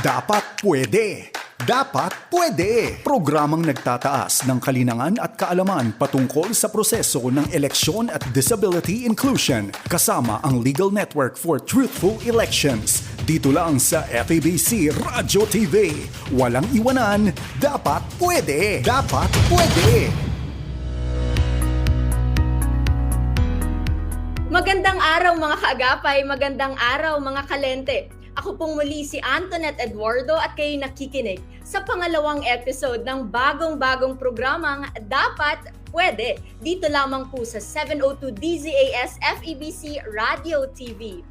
Dapat pwede. Dapat pwede. Programang nagtataas ng kalinangan at kaalaman patungkol sa proseso ng eleksyon at disability inclusion kasama ang Legal Network for Truthful Elections. Dito lang sa FEBC Radyo TV. Walang iwanan. Dapat pwede. Dapat pwede. Magandang araw mga kaagapay, magandang araw mga kalente. Ako pong muli si Antoinette Eduardo at kayo nakikinig sa pangalawang episode ng bagong-bagong programang Dapat Pwede. Dito lamang po sa 702 DZAS FEBC Radio TV.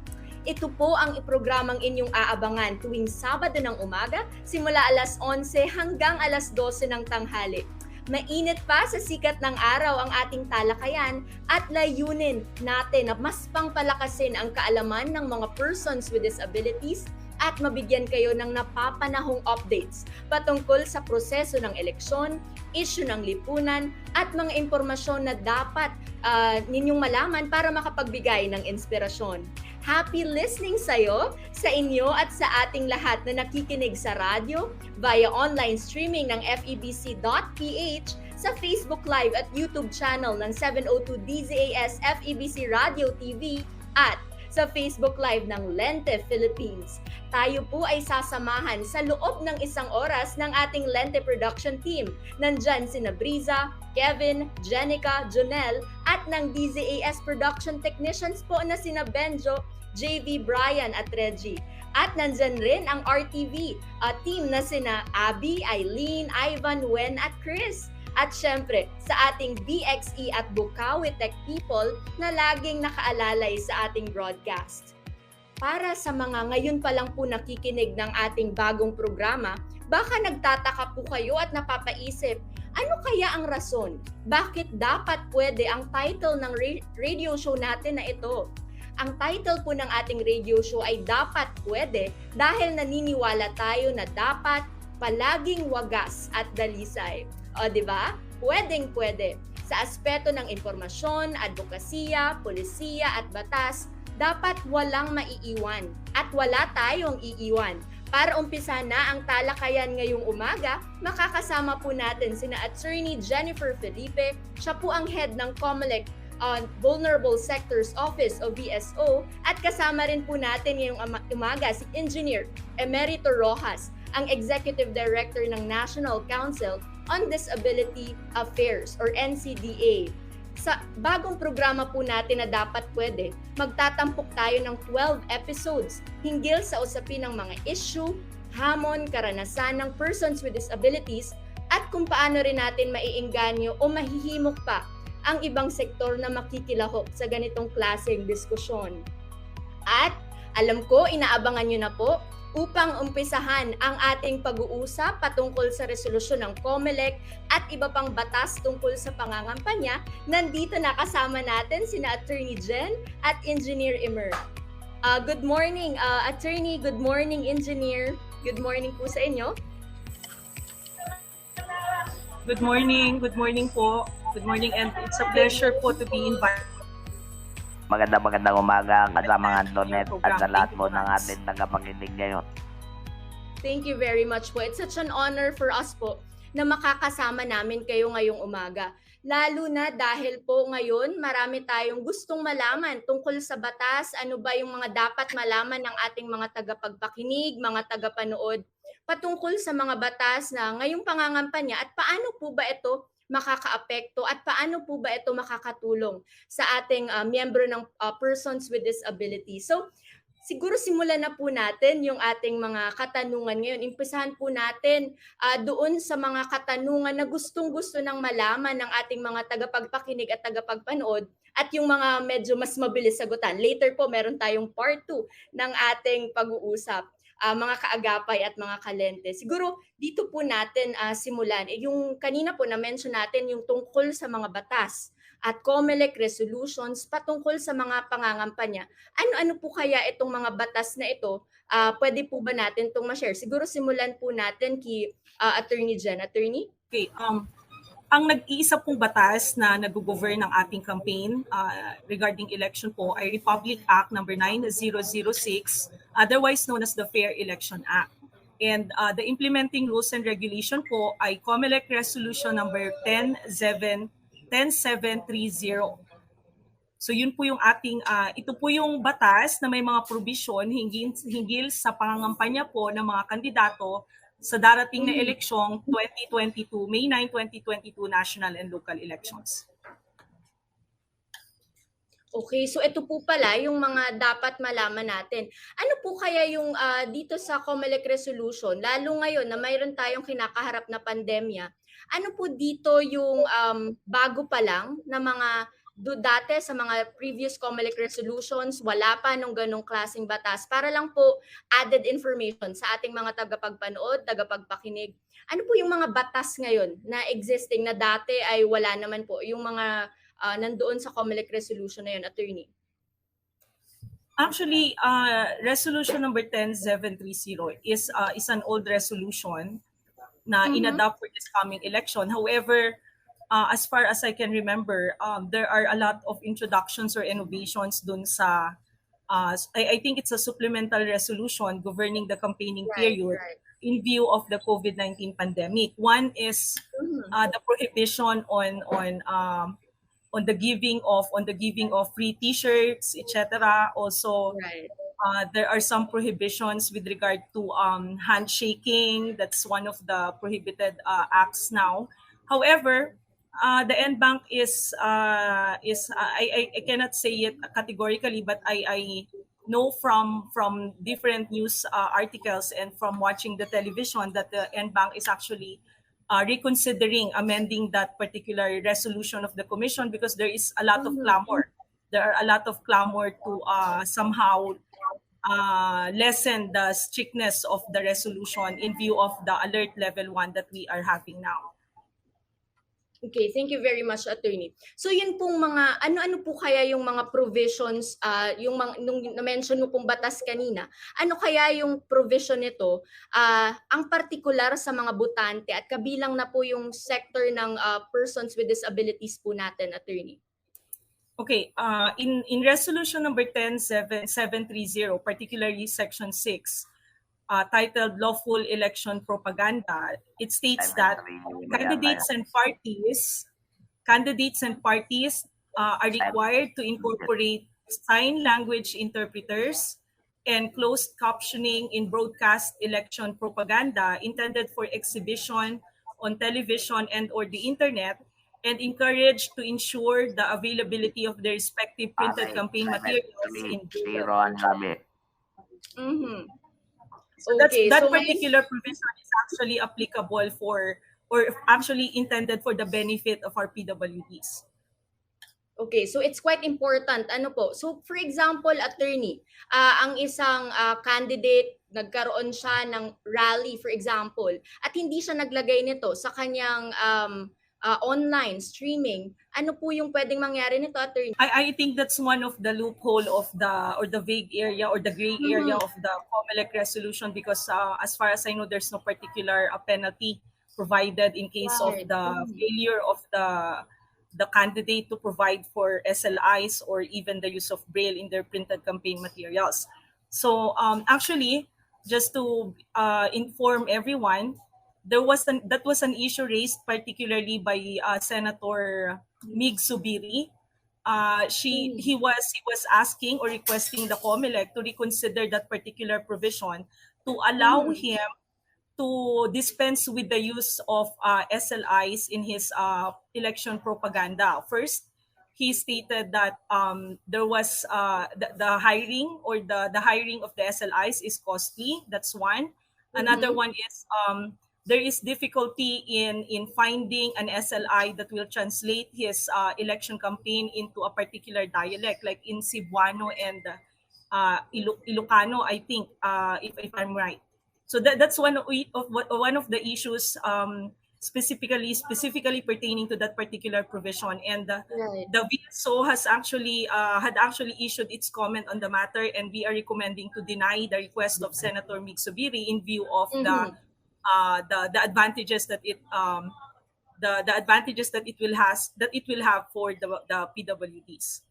Ito po ang programang inyong aabangan tuwing Sabado ng umaga simula alas 11 hanggang alas 12 ng tanghali. Mainit pa sa sikat ng araw ang ating talakayan at layunin natin na mas pangpalakasin ang kaalaman ng mga persons with disabilities at mabigyan kayo ng napapanahong updates patungkol sa proseso ng eleksyon, issue ng lipunan at mga impormasyon na dapat ninyong malaman para makapagbigay ng inspirasyon. Happy listening sa'yo, sa inyo at sa ating lahat na nakikinig sa radyo, via online streaming ng febc.ph, sa Facebook Live at YouTube channel ng 702 DZAS FEBC Radio TV at sa Facebook Live ng Lente Philippines. Tayo po ay sasamahan sa loob ng isang oras ng ating Lente production team. Nandyan sina Briza, Kevin, Jenica, Jonel at ng DZAS production technicians po na sina Benjo, JV, Brian at Reggie. At nandyan rin ang RTV team na sina Abby, Eileen, Ivan, Wen at Chris. At syempre, sa ating BXE at Bukawi Tech people na laging nakaalalay sa ating broadcast. Para sa mga ngayon pa lang po nakikinig ng ating bagong programa, baka nagtataka po kayo at napapaisip, ano kaya ang rason? Bakit dapat pwede ang title ng radio show natin na ito? Ang title po ng ating radio show ay Dapat Pwede dahil naniniwala tayo na dapat palaging wagas at dalisay. O, di ba? Pwedeng pwede. Sa aspeto ng impormasyon, advokasya, polisiya at batas, dapat walang maiiwan at wala tayong iiwan. Para umpisa na ang talakayan ngayong umaga, makakasama po natin sina Attorney Jennifer Felipe, siya po ang head ng COMELEC on Vulnerable Sectors Office o VSO at kasama rin po natin ngayong umaga si Engineer Emerito Rojas, ang Executive Director ng National Council on Disability Affairs or NCDA. Sa bagong programa po natin na Dapat Pwede, magtatampok tayo ng 12 episodes hinggil sa usapin ng mga issue, hamon, karanasan ng persons with disabilities at kung paano rin natin maiengganyo o mahihimok pa ang ibang sektor na makikilahok sa ganitong klaseng diskusyon. At alam ko, inaabangan nyo na po upang umpisahan ang ating pag-uusap patungkol sa resolusyon ng COMELEC at iba pang batas tungkol sa pangangampanya. Nandito na kasama natin sina Attorney Jen at Engineer Emer. Good morning, Attorney. Good morning, Engineer. Good morning po sa inyo. Good morning po. Good morning and it's a pleasure po to be invited. Magandang umaga kasama ng Antoinette at sa lahat po ng ating tagapakinig ngayon. Thank you very much po. It's such an honor for us po na makakasama namin kayo ngayong umaga. Lalo na dahil po ngayon marami tayong gustong malaman tungkol sa batas, ano ba yung mga dapat malaman ng ating mga tagapagpakinig, mga tagapanood patungkol sa mga batas na ngayong pangangampanya at paano po ba ito makakaapekto at paano po ba ito makakatulong sa ating miyembro ng persons with disability. So, siguro simulan na po natin yung ating mga katanungan ngayon. Impisahan po natin doon sa mga katanungan na gustong-gusto ng malaman ng ating mga tagapagpakinig at tagapagpanood at yung mga medyo mas mabilis sagutan. Later po, meron tayong part 2 ng ating pag-uusap. Mga kaagapay at mga kalente. Siguro dito po natin simulan. Yung kanina po na-mention natin yung tungkol sa mga batas at COMELEC resolutions patungkol sa mga pangangampanya. Ano-ano po kaya itong mga batas na ito? Pwede po ba natin itong ma-share? Siguro simulan po natin kay Attorney Jen. Attorney? Okay, ang nag-iisa pong batas na nag-govern ng ating campaign regarding election po ay Republic Act number 9006, otherwise known as the Fair Election Act. And the implementing rules and regulation po ay COMELEC Resolution number 10730. So yun po yung ating, ito po yung batas na may mga provision hinggil sa pangangampanya po ng mga kandidato sa darating na eleksyong 2022, May 9, 2022 national and local elections. Okay, so ito po pala yung mga dapat malaman natin. Ano po kaya yung dito sa COMELEC resolution, lalo ngayon na mayroon tayong kinakaharap na pandemya, ano po dito yung bago pa lang na mga dati sa mga previous COMELEC resolutions, wala pa nung ganong klaseng batas para lang po added information sa ating mga tagapagpanood, tagapagpakinig. Ano po yung mga batas ngayon na existing na dati ay wala naman po, yung mga nandoon sa COMELEC resolution na yun, attorney? Actually, resolution number 10730 is an old resolution na inadopt for this coming election. However, as far as I can remember, there are a lot of introductions or innovations dun sa, I think it's a supplemental resolution governing the campaigning period in view of the COVID-19 pandemic. One is the prohibition on the giving of free T-shirts, etc. Also, there are some prohibitions with regard to handshaking. That's one of the prohibited acts now. However, the NBank I cannot say it categorically, but I know from different news articles and from watching the television that the NBank is actually reconsidering amending that particular resolution of the commission because there is a lot of clamor. There are a lot of clamor to somehow lessen the strictness of the resolution in view of the alert level 1 that we are having now. Okay, thank you very much, attorney. So yun pong mga, ano-ano po kaya yung mga provisions, yung nung na-mention mo pong batas kanina, ano kaya yung provision nito, ang particular sa mga botante at kabilang na po yung sector ng persons with disabilities po natin, attorney? Okay, in resolution number 10730, particularly section 6, titled Lawful Election Propaganda, it states that candidates and parties are required to incorporate sign language interpreters and closed captioning in broadcast election propaganda intended for exhibition on television and or the internet, and encouraged to ensure the availability of the respective printed campaign materials in So that particular provision is actually applicable for, or actually intended for the benefit of our PWDs. Okay, so it's quite important. Ano po? So for example, attorney, ang isang candidate, nagkaroon siya ng rally, for example, at hindi siya naglagay nito sa kanyang online streaming, ano po yung pwedeng mangyari nito, attorney? I think that's one of the loophole of the vague area or the gray area of the COMELEC resolution, because as far as I know, there's no particular penalty provided in case of the failure of the candidate to provide for SLIs or even the use of Braille in their printed campaign materials. So actually, just to inform everyone, that was an issue raised particularly by Senator Mig Zubiri. He was asking or requesting the COMELEC to reconsider that particular provision to allow him to dispense with the use of SLIs in his election propaganda. First, he stated that there was the hiring or the hiring of the SLIs is costly. That's one. Another one is there is difficulty in finding an SLI that will translate his election campaign into a particular dialect, like in Cebuano and Ilocano, I think, if I'm right. So that's one of the issues specifically pertaining to that particular provision. And the VSO has had actually issued its comment on the matter, and we are recommending to deny the request of Senator Mig Zubiri in view of the advantages that it will have for the PWDs.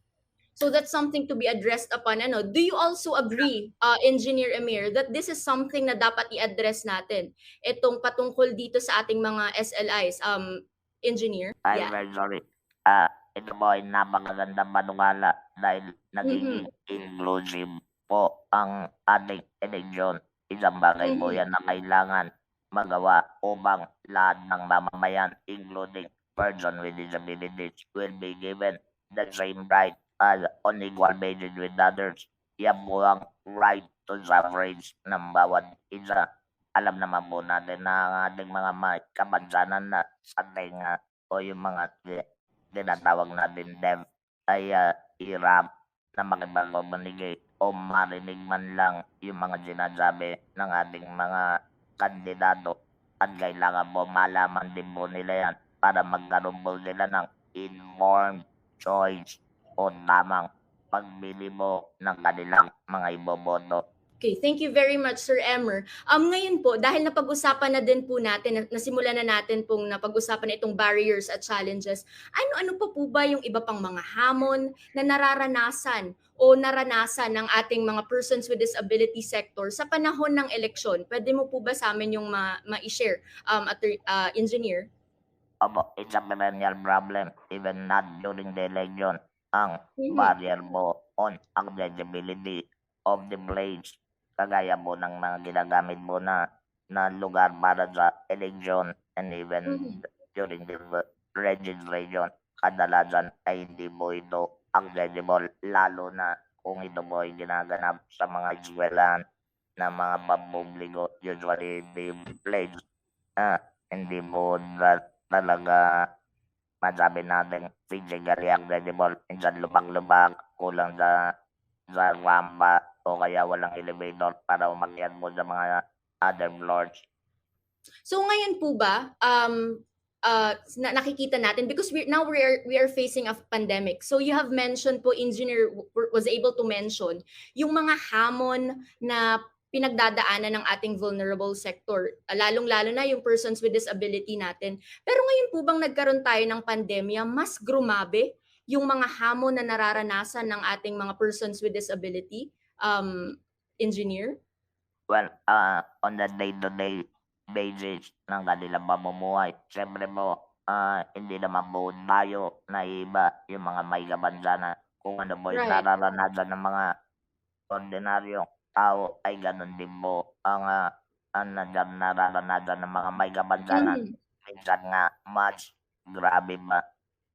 So that's something to be addressed upon. Ano, do you also agree, Engineer Emir, that this is something na dapat i-address natin? Itong patungkol dito sa ating mga SLIs, Engineer? I'm Yeah. very sorry. Ito po ay napakagandang panukala dahil nagiging inclusive po ang ating eleksyon. Isang bagay po yan na kailangan magawa upang lahat ng mamamayan, including person with disabilities, will be given the same right as on equal basis with others. Yan po ang right to suffrage ng bawat isa. Alam naman po natin na ang ating mga kapansanan na sa tenga o yung mga tinatawag natin deaf ay hirap na makipag-communicate o marinig man lang yung mga sinasabi ng ating mga kandidato at kailangan po malaman din po nila yan para magkaroon po sila ng informed choice o tamang pagpili mo ng kanilang mga iboboto. Okay, thank you very much, Sir Emmer. Ngayon po, dahil napag-usapan na din po natin, nasimulan na natin pong napag-usapan na itong barriers at challenges, ano-ano pa po ba yung iba pang mga hamon na nararanasan o naranasan ng ating mga persons with disability sector sa panahon ng eleksyon? Pwede mo po ba sa amin yung ma-share, Engineer? Opo, it's a perennial problem even not during the election. Ang barrier mo on accessibility of the place, kagaya mo ng mga ginagamit mo na lugar para sa election and even during the registration, kadalasan ay hindi mo ito accessible, lalo na kung ito mo ay ginaganap sa mga eskwelahan na mga pampubliko, usually the place hindi mo talaga masabi natin physically accessible. Minsan lubak-lubak, kulang sa rampa o kaya walang elevator para umakyat mo sa mga other floors. So ngayon po ba, nakikita natin because we are facing a pandemic. So you have mentioned po, Engineer was able to mention yung mga hamon na pinagdadaanan ng ating vulnerable sector, lalong-lalo na yung persons with disability natin. Pero ngayon po bang nagkaroon tayo ng pandemya, mas grumabe yung mga hamon na nararanasan ng ating mga persons with disability, Engineer? Well, on the day-to-day basis ng kanilang pamumuhay, siyempre po, hindi naman po tayo naiba yung mga may kapansanan. Kung ano po yung nararanasan ng mga ordinaryong tao, ay ganun din po ang nararanasan ng mga may kapansanan. Minsan nga, mas grabe ba,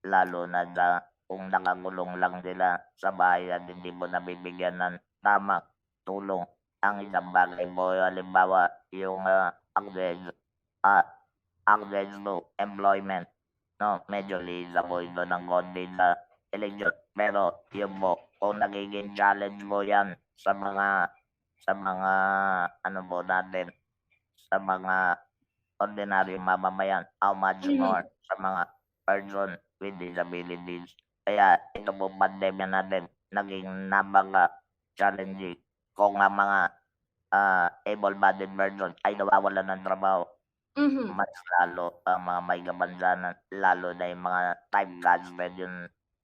lalo na kung nakakulong lang sila sa bahay at hindi mo nabibigyan ng tamang tulong. Ang isang bagay mo, halimbawa, yung access to employment, no? Medyo lisa po ito ng konti sa eleksyon. Pero yun po, kung nagiging challenge mo yan sa mga ano po natin, sa mga ordinaryong mamamayan, how much more sa mga person with disabilities. Kaya ito po pandemya natin, naging napaka-challenging kung ang mga able-bodied person ay nawawalan ng trabaho. Mas lalo ang mga may kapansanan, lalo na yung mga time management yung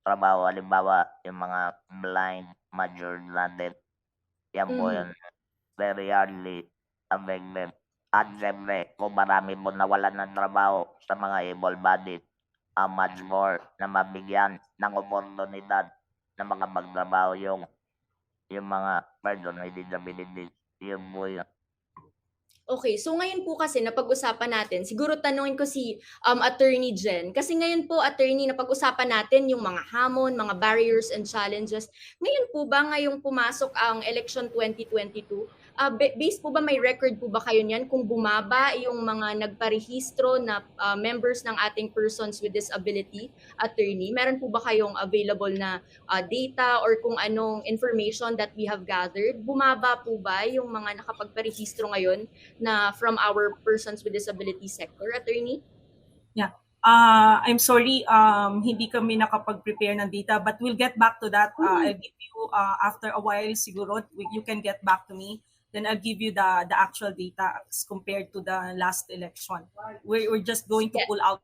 trabaho. Halimbawa, yung mga blind majors natin, yan po yun, very hardly affected. At siyempre, kung marami mo nawalan ng trabaho sa mga able-bodied, much more na mabigyan ng oportunidad na makapagtrabaho yung mga person with disabilities. Yun po yun. Okay, so ngayon po kasi napag-usapan natin, siguro tanungin ko si Attorney Jen. Kasi ngayon po, Attorney, napag-usapan natin yung mga hamon, mga barriers and challenges. Ngayon po ba, ngayong pumasok ang election 2022, based po ba, may record po ba kayo niyan kung bumaba yung mga nagparehistro na members ng ating persons with disability, Attorney? Meron po ba kayong available na data or kung anong information that we have gathered? Bumaba po ba yung mga nakapagparehistro ngayon na from our persons with disability sector, Attorney? Yeah. I'm sorry, hindi kami nakapag-prepare ng data, but we'll get back to that. I'll give you, after a while, siguro, you can get back to me. Then I'll give you the actual data as compared to the last election. We're just going to pull out.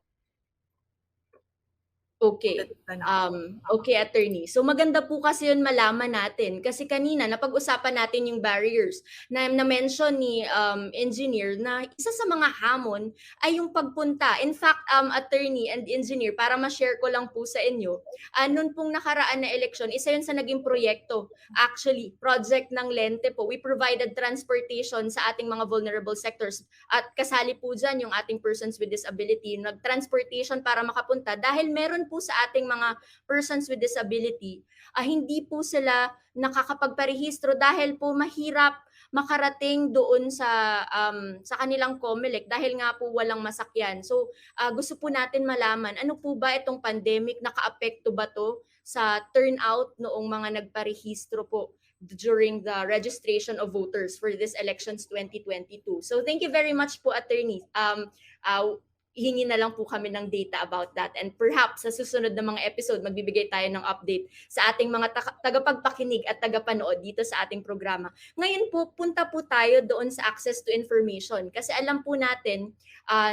Okay. Dagdagan ako. Okay, attorney. So maganda po kasi yun malaman natin kasi kanina napag-usapan natin yung barriers na mention ni engineer na isa sa mga hamon ay yung pagpunta. In fact, attorney and engineer, para ma-share ko lang po sa inyo, noon pong nakaraan na eleksyon, isa yun sa naging proyekto. Actually, project ng Lente po. We provided transportation sa ating mga vulnerable sectors at kasali po dyan yung ating persons with disability. Nag-transportation para makapunta dahil meron po sa ating mga persons with disability, hindi po sila nakakapagparehistro dahil po mahirap makarating doon sa kanilang COMELEC dahil nga po walang masakyan. So gusto po natin malaman, ano po ba itong pandemic, nakaapekto ba to sa turnout noong mga nagparehistro po during the registration of voters for this elections 2022. So thank you very much po, attorney. Hingi na lang po kami ng data about that, and perhaps sa susunod na mga episode magbibigay tayo ng update sa ating mga tagapagpakinig at tagapanood dito sa ating programa. Ngayon po, punta po tayo doon sa access to information kasi alam po natin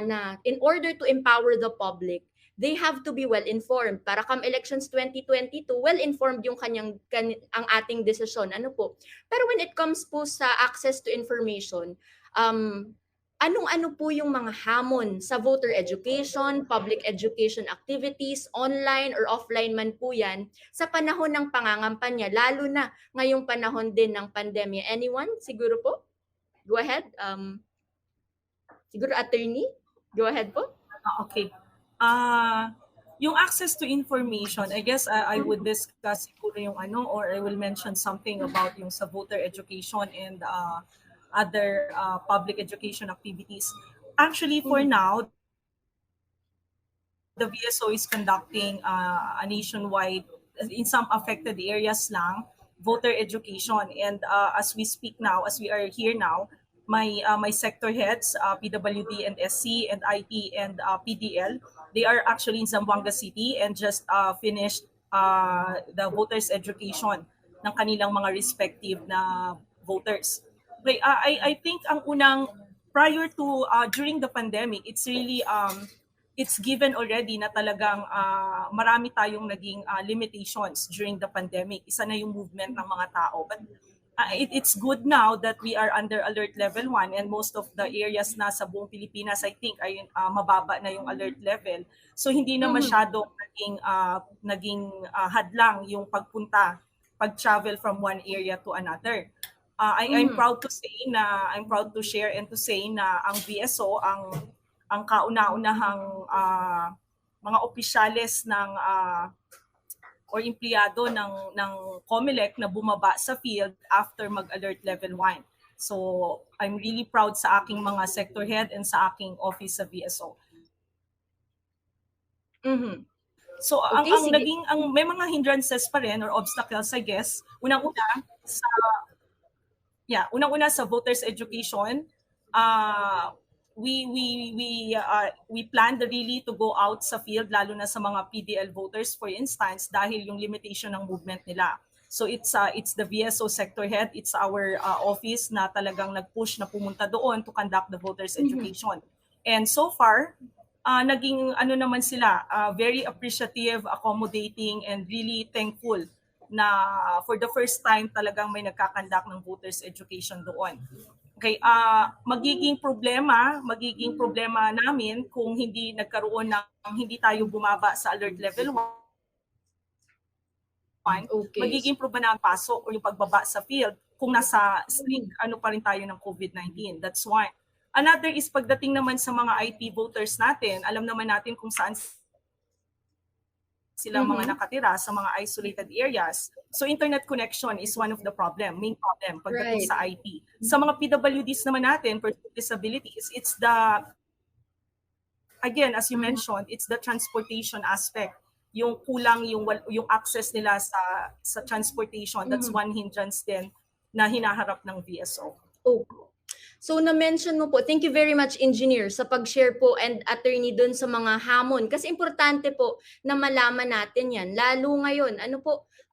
na in order to empower the public, they have to be well-informed. Para come elections 2022, well-informed yung ang ating desisyon. Ano po? Pero when it comes po sa access to information, anong-ano po yung mga hamon sa voter education, public education activities, online or offline man po yan, sa panahon ng pangangampanya, lalo na ngayong panahon din ng pandemya? Anyone? Siguro po? Go ahead. Siguro attorney? Go ahead po. Okay. Yung access to information, I guess I would discuss siguro yung or I will mention something about yung sa voter education and other public education activities. Actually, for now, the VSO is conducting a nationwide, in some affected areas lang, voter education. And as we speak now, as we are here now, my sector heads, PWD and SC and IT and PDL, they are actually in Zamboanga City and just finished the voters education ng kanilang mga respective na voters. Okay, I think ang unang, prior to during the pandemic, it's really it's given already na talagang marami tayong naging limitations during the pandemic. Isa na yung movement ng mga tao. But it's good now that we are under alert level 1 and most of the areas na sa buong Pilipinas, I think, ay mababa na yung alert level. So hindi na masyadong naging hadlang yung pag-travel from one area to another. I'm proud to say na I'm proud to share and to say na ang VSO ang kauna-unahang mga opisyales ng or empleyado ng COMELEC na bumaba sa field after mag-alert level 1. So I'm really proud sa aking mga sector head and sa aking office sa VSO. So Okay, ang may mga hindrances pa rin or obstacles, I guess. Unang-una sa voters education, we plan really to go out sa field, lalo na sa mga PDL voters, for instance, dahil yung limitation ng movement nila. So it's the VSO sector head, it's our office na talagang nag-push na pumunta doon to conduct the voters education. And so far, naging naman sila, very appreciative, accommodating, and really thankful na for the first time talagang may nagkakandak ng voters education doon. Okay, magiging problema namin kung hindi nagkaroon hindi tayo bumaba sa alert level 1. Okay. Magiging problema ng pasok o yung pagbaba sa field kung nasa strict pa rin tayo ng COVID-19. That's one. Another is pagdating naman sa mga IT voters natin, alam naman natin kung saan sila mga nakatira sa mga isolated areas. So internet connection is one of the main problem pagdating sa IT. Sa mga PWDs naman natin, persons with disabilities, it's again, as you mentioned, it's the transportation aspect. Yung kulang yung access nila sa transportation. That's one hindrance din na hinaharap ng VSO. Oh. So na-mention mo po, thank you very much, engineer, sa pag-share po and attorney dun sa mga hamon. Kasi importante po na malaman natin yan. Lalo ngayon,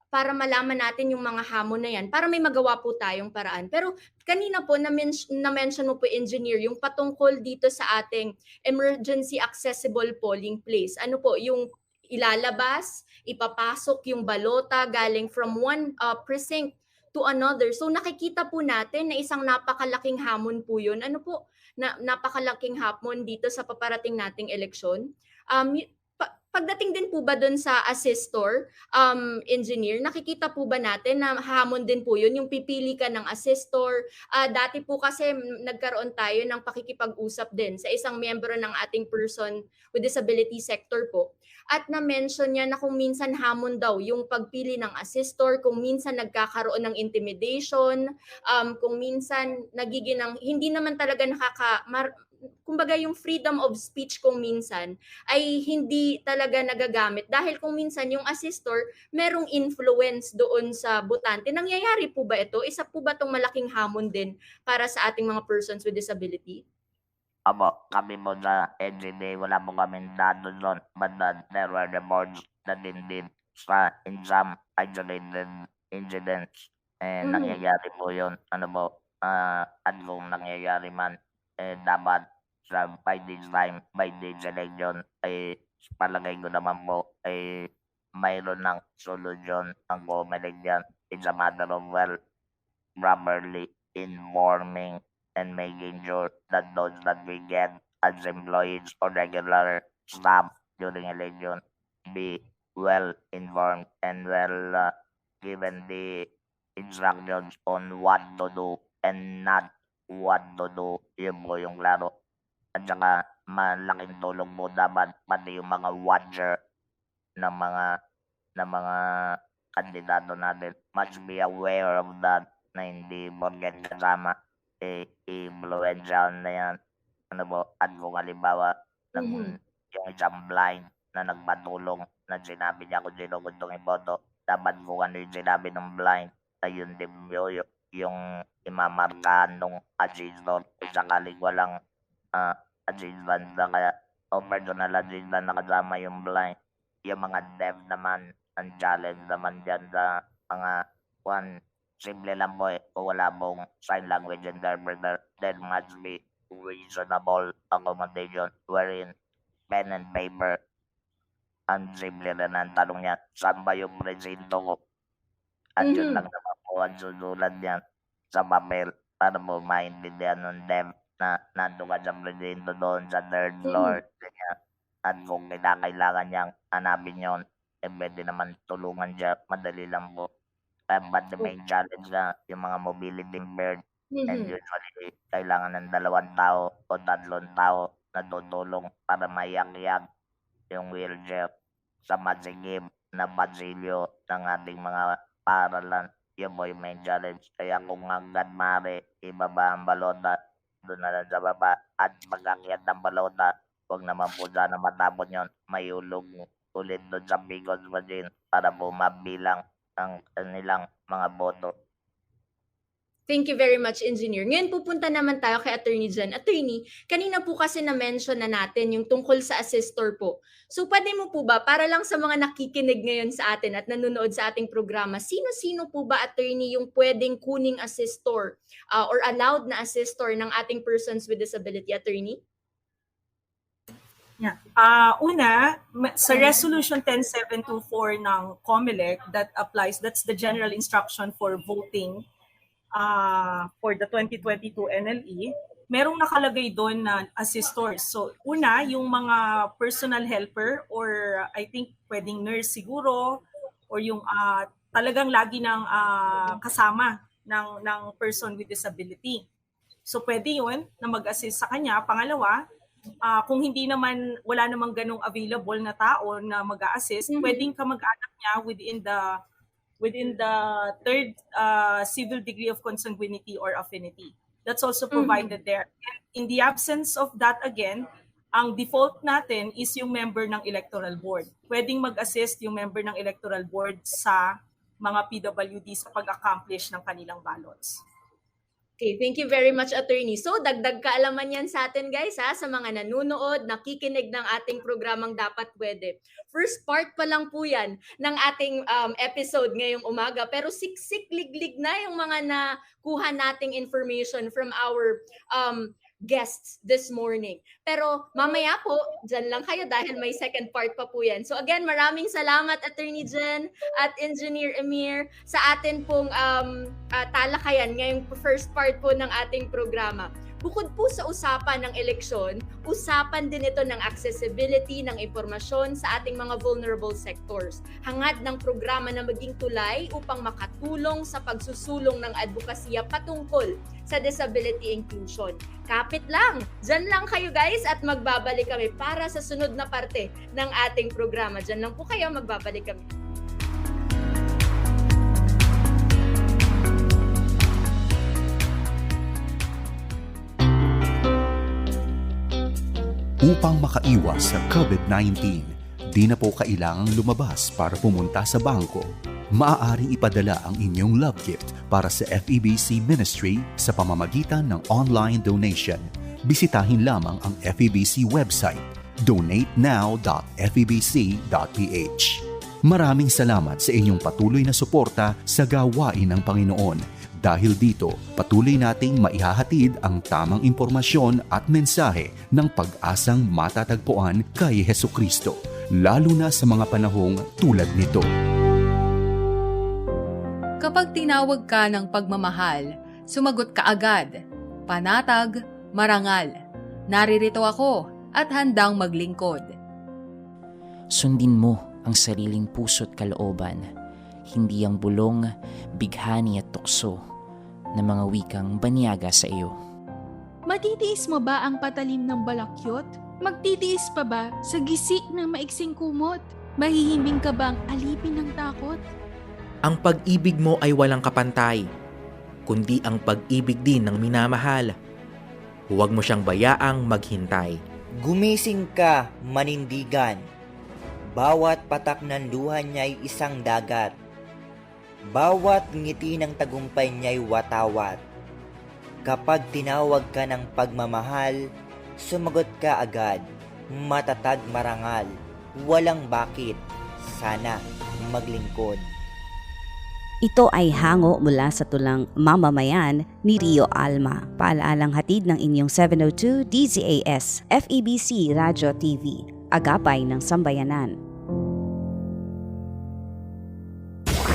para malaman natin yung mga hamon na yan, para may magawa po tayong paraan. Pero kanina po, na-mention mo po, engineer, yung patungkol dito sa ating emergency accessible polling place. Yung ilalabas, ipapasok yung balota galing from one precinct to another. So nakikita po natin na isang napakalaking hamon po yun. Ano po, napakalaking hamon dito sa paparating nating eleksyon. Pagdating din po ba doon sa assistor, engineer, nakikita po ba natin na hamon din po yun, yung pipili ka ng assistor? Dati po kasi nagkaroon tayo ng pakikipag-usap din sa isang miyembro ng ating person with disability sector po. At na-mention niya na kung minsan hamon daw yung pagpili ng assistor, kung minsan nagkakaroon ng intimidation, kung minsan nagiging hindi naman talaga kumbaga yung freedom of speech kung minsan ay hindi talaga nagagamit dahil kung minsan yung assistor merong influence doon sa botante. Nangyayari po ba ito? Isa po ba itong malaking hamon din para sa ating mga persons with disability? Amo, kami mo na engineer, wala mo kami nanunod, but there were reports na din sa exam isolated incidents. Nangyayari po yun, anong nangyayari man, dapat by this time, by this election, ay palagay ko naman po, ay mayroon ng solusyon ang COMELEC yan. It's a matter of, properly informing and making sure that those that we get as employees or regular staff during election be well informed and well given the instructions on what to do and not what to do. Yun po yung klaro. At saka malaking tulong mo dapat pati yung mga watcher ng mga kandidato natin must be aware of that, na hindi mo kasama i-influensyahan na yan. At kung halimbawa yung isang blind na nagpatulong na sinabi niya kung sino gustong iboto, dapat kung ano yung sinabi ng blind, ayun din yung imamarkahan ng assistant sakaling walang assistant na kaya o personal assistant na kasama yung blind. Yung mga deaf naman, ang challenge naman dyan sa mga simple lang po kung wala mong sign language interpreter, there must be reasonable accommodation wherein pen and paper. Ang simple na ng tanong niya, saan ba yung presinto ko? At yun lang naman po ang susulat niyan sa papel para mo maintindihan ng deaf na nandun ka sa presinto doon sa third floor. At kung kailangan niyang hanapin yun, pwede naman tulungan siya, madali lang po. But the main challenge na yung mga mobility impaired, and usually kailangan ng 2 tao o 3 tao na tutulong para maiyak-iyak yung wheelchair sa masigib na pasilyo ng ating mga paaralan. Yun po yung main challenge. Kaya kung hanggang maaari, ibaba ang balota doon na lang sa baba at pag-akyat ng balota, huwag naman po sana matapon yun. Mayulog ulit doon sa Bicol machine para po mabilang ang kanilang mga boto. Thank you very much, Engineer. Ngayon pupunta naman tayo kay Attorney Jen. Attorney, kanina po kasi na-mention na natin yung tungkol sa assistor po. So pwede mo po ba, para lang sa mga nakikinig ngayon sa atin at nanonood sa ating programa, sino-sino po ba, Attorney, yung pwedeng kuning assistor or allowed na assistor ng ating persons with disability, Attorney? Yeah. Una, sa Resolution 10724 ng COMELEC that applies, that's the general instruction for voting for the 2022 NLE, merong nakalagay doon na assistors. So, una, yung mga personal helper or I think pwedeng nurse siguro or yung talagang lagi ng kasama ng person with disability. So, pwede yun na mag-assist sa kanya. Pangalawa, kung hindi naman, wala namang ganong available na tao na mag-a-assist, pwedeng ka mag-anak niya within the third civil degree of consanguinity or affinity. That's also provided there. And in the absence of that again, ang default natin is yung member ng electoral board. Pwedeng mag-assist yung member ng electoral board sa mga PWD sa pag-accomplish ng kanilang ballots. Okay, thank you very much, Attorney. So, dagdag kaalaman yan sa atin, guys, sa mga nanunood, nakikinig ng ating programang Dapat Pwede. First part pa lang po yan ng ating episode ngayong umaga. Pero siksik, liglig na yung mga nakuha nating information from our guests this morning. Pero mamaya po, dyan lang kayo dahil may second part pa po yan. So again, maraming salamat Attorney Jen at Engineer Emir sa atin pong talakayan ngayong first part po ng ating programa. Bukod po sa usapan ng eleksyon, usapan din ito ng accessibility ng impormasyon sa ating mga vulnerable sectors. Hangad ng programa na maging tulay upang makatulong sa pagsusulong ng advokasya patungkol sa disability inclusion. Kapit lang! Diyan lang kayo guys at magbabalik kami para sa sunod na parte ng ating programa. Diyan lang po kayo, magbabalik kami. Upang makaiwas sa COVID-19, di na po kailangang lumabas para pumunta sa bangko. Maaaring ipadala ang inyong love gift para sa FEBC Ministry sa pamamagitan ng online donation. Bisitahin lamang ang FEBC website, donatenow.febc.ph. Maraming salamat sa inyong patuloy na suporta sa gawain ng Panginoon. Dahil dito, patuloy nating maihahatid ang tamang impormasyon at mensahe ng pag-asang matatagpuan kay Hesukristo, lalo na sa mga panahong tulad nito. Kapag tinawag ka ng pagmamahal, sumagot ka agad. Panatag, marangal. Naririto ako at handang maglingkod. Sundin mo ang sariling puso't kalooban, hindi ang bulong, bighani at tukso na mga wikang banyaga sa iyo. Matitiis mo ba ang patalim ng balakyot? Magtitiis pa ba sa gisi ng maiksing kumot? Mahihimbing ka bang alipin ng takot? Ang pag-ibig mo ay walang kapantay, kundi ang pag-ibig din ng minamahal. Huwag mo siyang bayaang maghintay. Gumising ka, manindigan. Bawat patak ng luha niya'y isang dagat. Bawat ngiti ng tagumpay niya'y watawat. Kapag tinawag ka ng pagmamahal, sumagot ka agad. Matatag marangal, walang bakit. Sana maglingkod. Ito ay hango mula sa tulang Mamamayan ni Rio Alma. Paalalang hatid ng inyong 702 DZAS FEBC Radio TV, agapay ng sambayanan.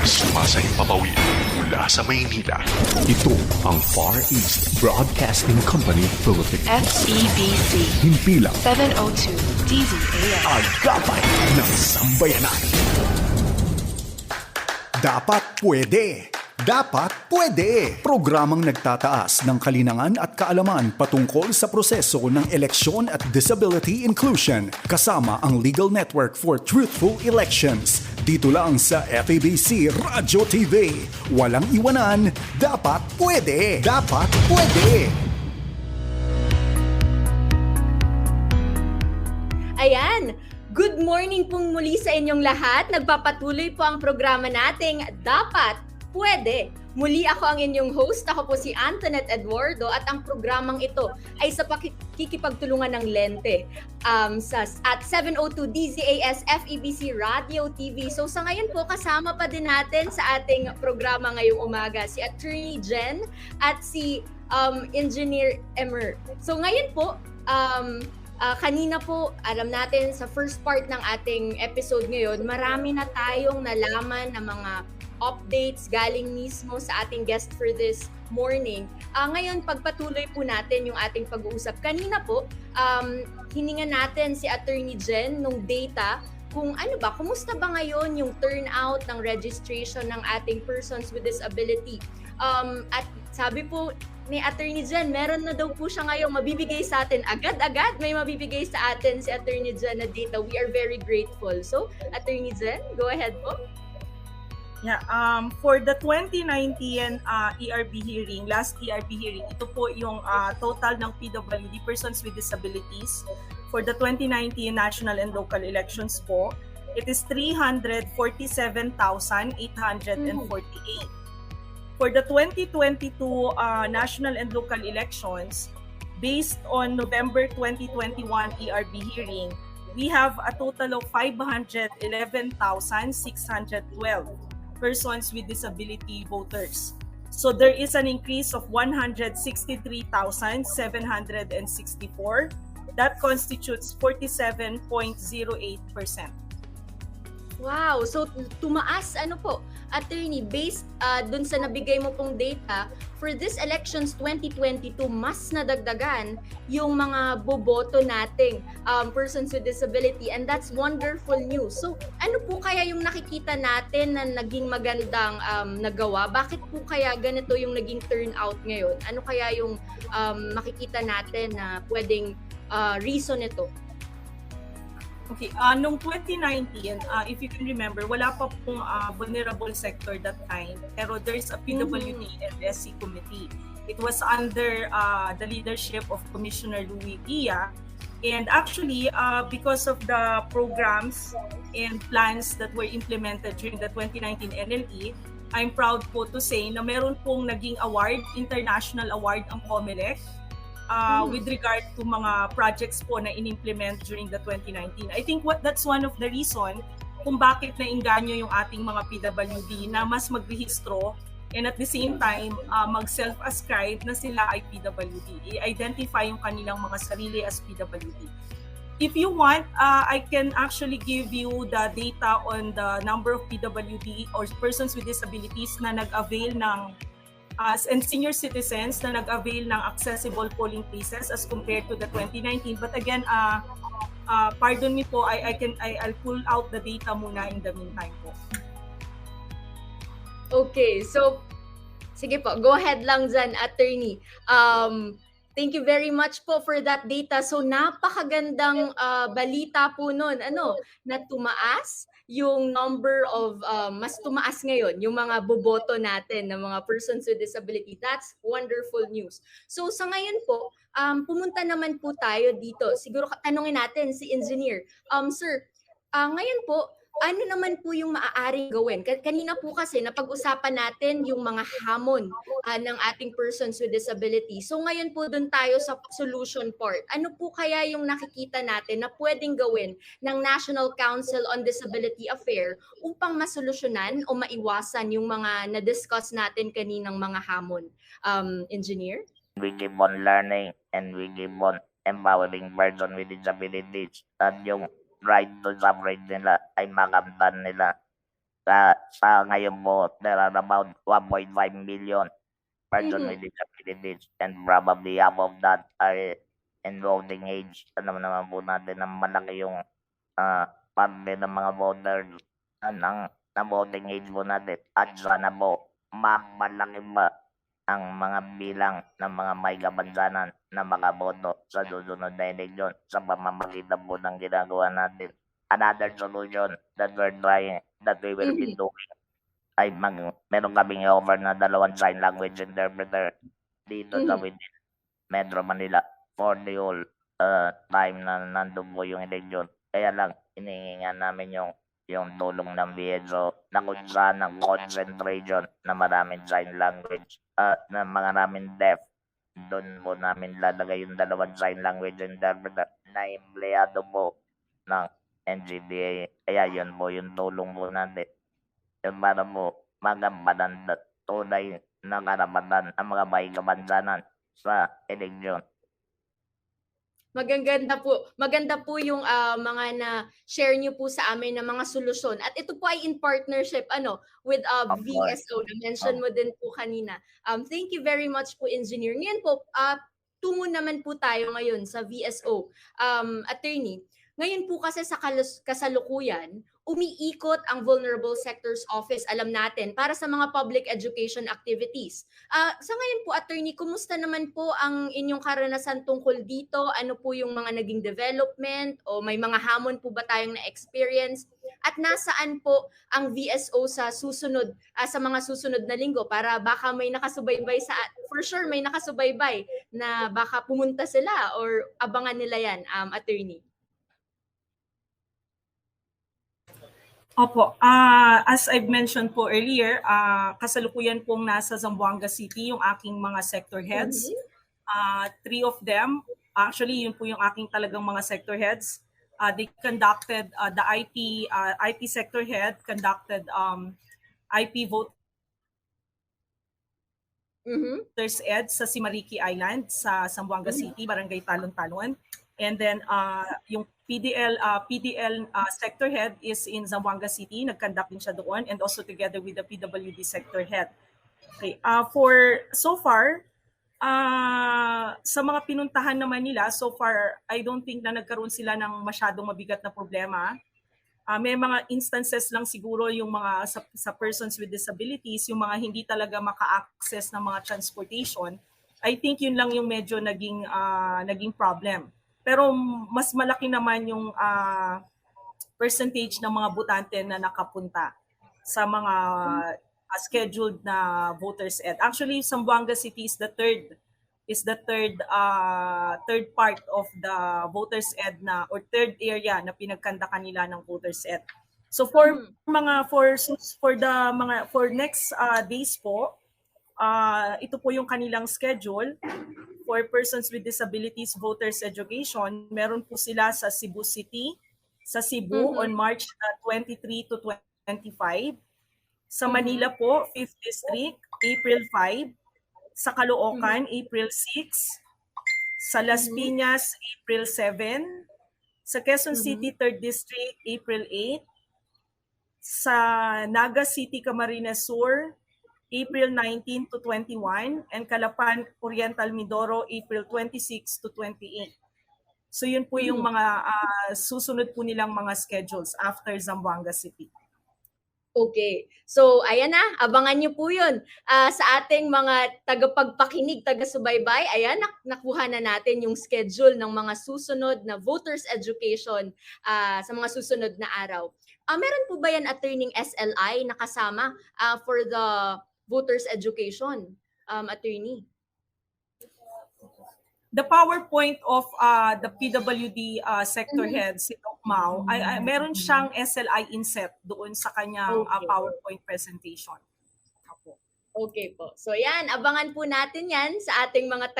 Sumasahing papawid mula sa Maynila. Ito ang Far East Broadcasting Company Philippines. FEBC. Himpilang 702 DZAS. agapay ng sambayanan. Dapat pwede! Dapat pwede! Programang nagtataas ng kalinangan at kaalaman patungkol sa proseso ng eleksyon at disability inclusion kasama ang Legal Network for Truthful Elections. Dito lang sa FEBC Radio TV. Walang iwanan, dapat pwede! Dapat pwede! Ayan! Good morning pong muli sa inyong lahat. Nagpapatuloy po ang programa nating Dapat Pwede. Muli ako ang inyong host. Ako po si Antoinette Eduardo at ang programang ito ay sa pakikipagtulungan ng Lente at 702 DZAS FEBC Radio TV. So sa ngayon po, kasama pa din natin sa ating programa ngayong umaga si Attorney Jen at si Engineer Emir. So ngayon po, kanina po, alam natin sa first part ng ating episode ngayon, marami na tayong nalaman na mga updates galing mismo sa ating guest for this morning. Ngayon, pagpatuloy po natin yung ating pag-uusap. Kanina po, hiningan natin si Attorney Jen nung data kung kumusta ba ngayon yung turnout ng registration ng ating persons with disability. At sabi po ni Attorney Jen, meron na daw po siya ngayong mabibigay sa atin. Agad-agad may mabibigay sa atin si Attorney Jen na data. We are very grateful. So, Attorney Jen, go ahead po. Yeah, for the 2019 ERB hearing, last ERB hearing, ito po yung total ng PWD, persons with disabilities. For the 2019 national and local elections po, it is 347,848. For the 2022 national and local elections, based on November 2021 ERB hearing, we have a total of 511,612 persons with disability voters. So there is an increase of 163,764. That constitutes 47.08%. Wow! So, tumaas, attorney, based dun sa nabigay mo pong data, for this elections 2022, mas nadagdagan yung mga boboto nating persons with disability, and that's wonderful news. So, ano po kaya yung nakikita natin na naging magandang nagawa? Bakit po kaya ganito yung naging turnout ngayon? Ano kaya yung makikita natin na pwedeng reason nito? Okay, noong 2019, if you can remember, wala pa pong vulnerable sector that time, pero there's a PWD and SC committee. It was under the leadership of Commissioner Louis Dia, and actually, because of the programs and plans that were implemented during the 2019 NLE, I'm proud po to say na meron pong naging award, international award ang COMELEC, with regard to mga projects po na in-implement during the 2019. I think that's one of the reason kung bakit nainganyo yung ating mga PWD na mas magrehistro and at the same time mag-self-ascribe na sila ay PWD. I-identify yung kanilang mga sarili as PWD. If you want, I can actually give you the data on the number of PWD or persons with disabilities na nag-avail ng and senior citizens na nag-avail ng accessible polling places as compared to the 2019. But again, pardon me po, I'll pull out the data muna in the meantime po. Okay, so sige po, go ahead lang dyan, attorney. Thank you very much po for that data. So napakagandang balita po nun, na tumaas yung number of, mas tumaas ngayon yung mga boboto natin ng mga persons with disability. That's wonderful news. So sa ngayon po, pumunta naman po tayo dito. Siguro tanungin natin si engineer. Sir, ngayon po, ano naman po yung maaaring gawin? Kanina po kasi napag-usapan natin yung mga hamon ng ating persons with disability. So ngayon po dun tayo sa solution part. Ano po kaya yung nakikita natin na pwedeng gawin ng National Council on Disability Affairs upang masolusyonan o maiwasan yung mga na-discuss natin kaninang mga hamon? Engineer? We keep on learning and we keep on empowering person with disabilities. At yung right to suffrage nila ay makamtan nila. Sa ngayon mo, there are about 1.5 million person with disabilities and probably half of that are in voting age. Alam naman po natin na malaki yung parte ng mga voters na voting age po natin. At sana po, malaki ba ang mga bilang ng mga may kapansanan na makaboto sa susunod na eleksyon sa pamamagitan po ng ginagawa natin. Another solution that we're trying, that we will be doing, ay meron kaming offer na 2 sign language interpreter dito sa within Metro Manila for the whole time na nandun po yung eleksyon. Kaya lang, hinihingan namin yung tulong ng BSO na kung saan ang concentration na maraming sign language na maraming deaf. Doon po namin lalagay yung 2 sign language interpreter na empleyado po ng NCBA. Kaya yun po yung tulong po natin. Yung para po magampanan tunay na karapatan ang mga may kapansanan sa eleksyon. Maganda po yung mga na-share niyo po sa amin na mga solusyon. At ito po ay in partnership with VSO. Na-mention mo din po kanina. Thank you very much po, Engineer. Ngayon po, tungo naman po tayo ngayon sa VSO. Attorney, ngayon po kasi sa kasalukuyan, umiikot ang Vulnerable Sectors Office, alam natin, para sa mga public education activities. Sa ngayon po, attorney, kumusta naman po ang inyong karanasan tungkol dito? Ano po yung mga naging development o may mga hamon po ba tayong na-experience? At nasaan po ang VSO sa susunod, sa mga susunod na linggo para baka may nakasubaybay for sure may nakasubaybay na baka pumunta sila or abangan nila yan, attorney? Opo, as I've mentioned po earlier, kasalukuyan pong nasa Zamboanga City yung aking mga sector heads. 3 of them, actually yun po yung aking talagang mga sector heads. They conducted, the IT sector head conducted IP vote Voters Ed sa Simariki Island sa Zamboanga City, Barangay Talon-Talon. And then yung PDL sector head is in Zamboanga City, nag-conduct din siya doon, and also together with the PWD sector head. Okay, for so far, sa mga pinuntahan naman nila, so far, I don't think na nagkaroon sila ng masyadong mabigat na problema. May mga instances lang siguro yung mga sa persons with disabilities, yung mga hindi talaga maka-access ng mga transportation. I think yun lang yung medyo naging problem. Pero mas malaki naman yung percentage ng mga botante na nakapunta sa mga scheduled na voters ed. Actually, Zamboanga City is the third part of the voters ed na or third area na pinagkandakan nila ng voters ed. So for next days po, ito po yung kanilang schedule for persons with disabilities voters education. Meron po sila sa Cebu City, sa Cebu on March 23 to 25. Sa Manila po, 5th District, April 5. Sa Caloocan, April 6. Sa Las Piñas, April 7. Sa Quezon City, 3rd District, April 8. Sa Naga City, Camarines Sur, April 19 to 21. And Calapan, Oriental Mindoro, April 26 to 28. So yun po yung mga susunod po nilang mga schedules after Zamboanga City. Okay. So, ayan na. Abangan niyo po yun. Sa ating mga tagapagpakinig, taga-subaybay, ayan, nakuha na natin yung schedule ng mga susunod na voters education sa mga susunod na araw. Meron po ba yan, Attorney SLI, nakasama for the voters education, Attorney? The PowerPoint of the PWD sector head, si Doc Mau, meron siyang SLI inset doon sa kanyang PowerPoint presentation. Okay po. So yan, abangan po natin yan sa ating mga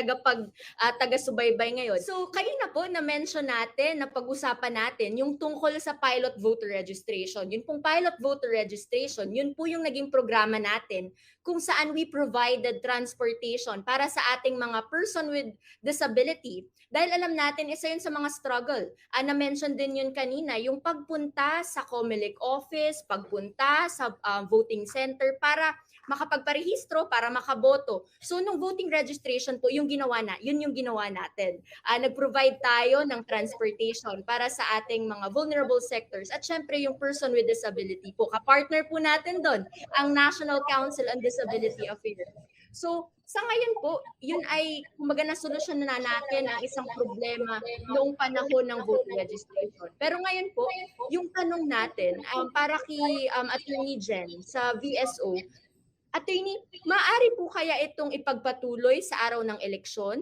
taga-subaybay ngayon. So kanina po na-mention natin, napag-usapan natin yung tungkol sa pilot voter registration. Yun pong pilot voter registration, yun po yung naging programa natin kung saan we provided transportation para sa ating mga person with disability. Dahil alam natin, isa yun sa mga struggle. Na-mention din yun kanina, yung pagpunta sa COMELEC office, pagpunta sa voting center para makapagparehistro, para makaboto. So nung voting registration po, yun yung ginawa natin. Nag-provide tayo ng transportation para sa ating mga vulnerable sectors at syempre yung person with disability po. Kapartner po natin doon ang National Council on Disability Affairs. So sa ngayon po, yun ay kumbaga na-solusyon na natin ang isang problema noong panahon ng voter registration. Pero ngayon po, yung tanong natin para kay Attorney Jen sa VSO, Attorney, maaari po kaya itong ipagpatuloy sa araw ng eleksyon,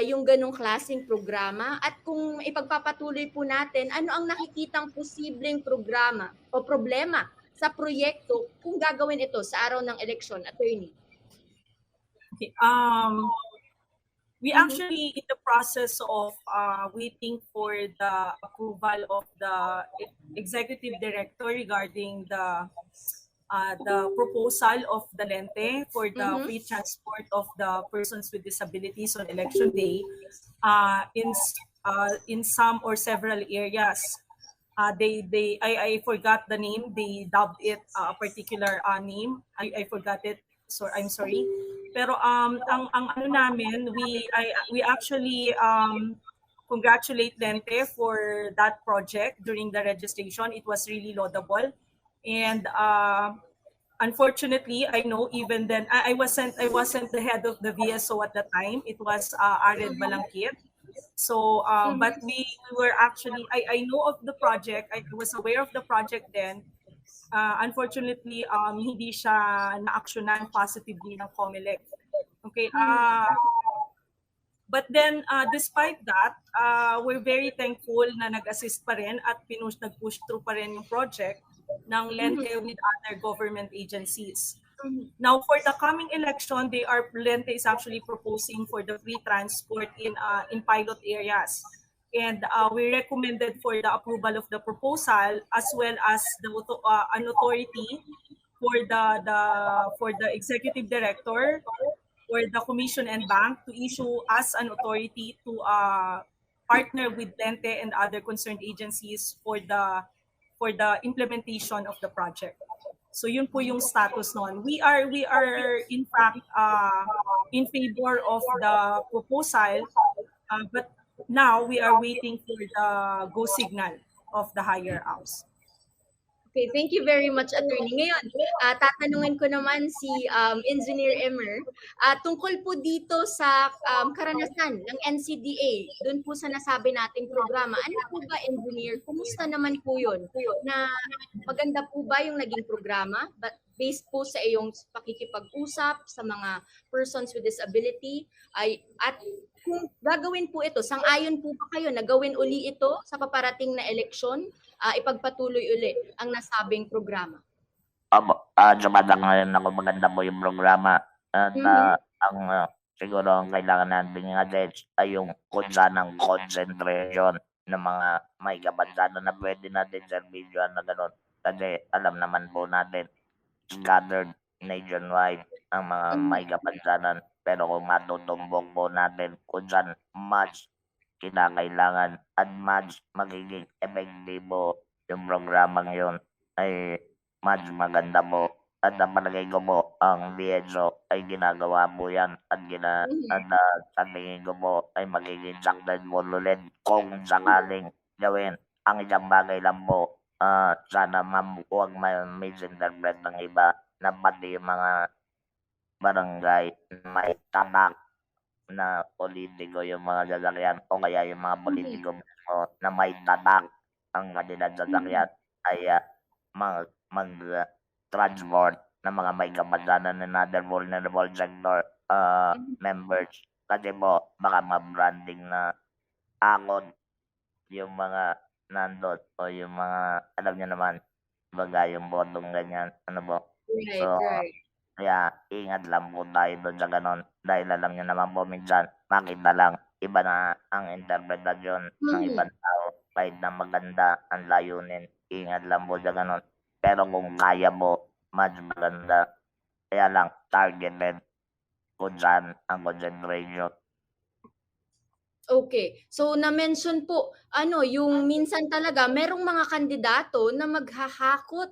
yung ganong klaseng programa? At kung ipagpapatuloy po natin, ano ang nakikitang posibleng programa o problema sa proyekto kung gagawin ito sa araw ng eleksyon, Attorney? Okay. We actually in the process of waiting for the approval of the executive director regarding the proposal of the Lente for the free transport of the persons with disabilities on election day in some or several areas. I forgot the name. They dubbed it a particular name. I forgot it. So I'm sorry. Pero ang ano namin, we actually congratulate Lente for that project during the registration. It was really laudable. And unfortunately, I know even then I wasn't the head of the VSO at the time. It was Ared Balangkit. So but we were actually I know of the project. I was aware of the project then. Unfortunately, hindi siya na-actionan positively ng COMELEC. Okay. But then, despite that, we're very thankful na nag-assist pa rin at nag-push through pa rin yung project ng Lente with other government agencies. Now, for the coming election, Lente is actually proposing for the free transport in pilot areas. And we recommended for the approval of the proposal as well as an authority for the executive director or the Commission and Bank to issue us an authority to partner with Lente and other concerned agencies for the implementation of the project. So yun po yung status noon. We are in fact in favor of the proposal, but now we are waiting for the go signal of the higher house. Okay, thank you very much, Attorney. Ngayon, tatanungin ko naman si Engineer Emmer tungkol po dito sa karanasan ng NCDA, doon po sa nasabi nating programa. Ano po ba, Engineer? Kumusta naman po yun? Na maganda po ba yung naging programa? But based po sa iyong pakikipag-usap sa mga persons with disability, at kung gagawin po ito, sang-ayon po ba kayo na gawin uli ito sa paparating na eleksyon, ipagpatuloy uli ang nasabing programa? Dumadang ngayon ako maganda mo yung programa. At siguro ang kailangan natin i-address ay yung kung saan ang concentration ng mga may kabansanan na pwede natin servisyoan na gano'n. Kasi alam naman po natin, scattered nationwide ang mga may kabansanan. Pero kung matutumbok po natin kung saan mas kinakailangan at mas magiging epektibo yung programang yun, ay mas maganda mo. At ang palagay ko mo, ang BSO ay ginagawa mo yan at sa tingin ko mo ay magiging successful ulit kung sakaling gawin. Ang isang bagay lang mo, sana huwag misinterpret ng iba na pati yung mga barangay may tatak na politiko yung mga sasakyan o kaya yung mga politiko na may tatak ang kanilang sasakyan ay mag-transport ng mga may kapansanan ng other vulnerable sector members. Kasi po, baka ma-branding na angon yung mga nandot o yung mga, alam niyo naman, baga yung botong ganyan, ano po. Right, So, right. kaya ingat lang po tayo doon sa ganon. Dahil alam niyo naman po minsan, makita lang, iba na ang interpretasyon ng ibang tao. Kahit na maganda ang layunin, ingat lang po sa ganon. Pero kung kaya mo, mas maganda. Kaya lang, targeted kung saan ang concentration. Okay. So na-mention po yung minsan talaga merong mga kandidato na maghahakot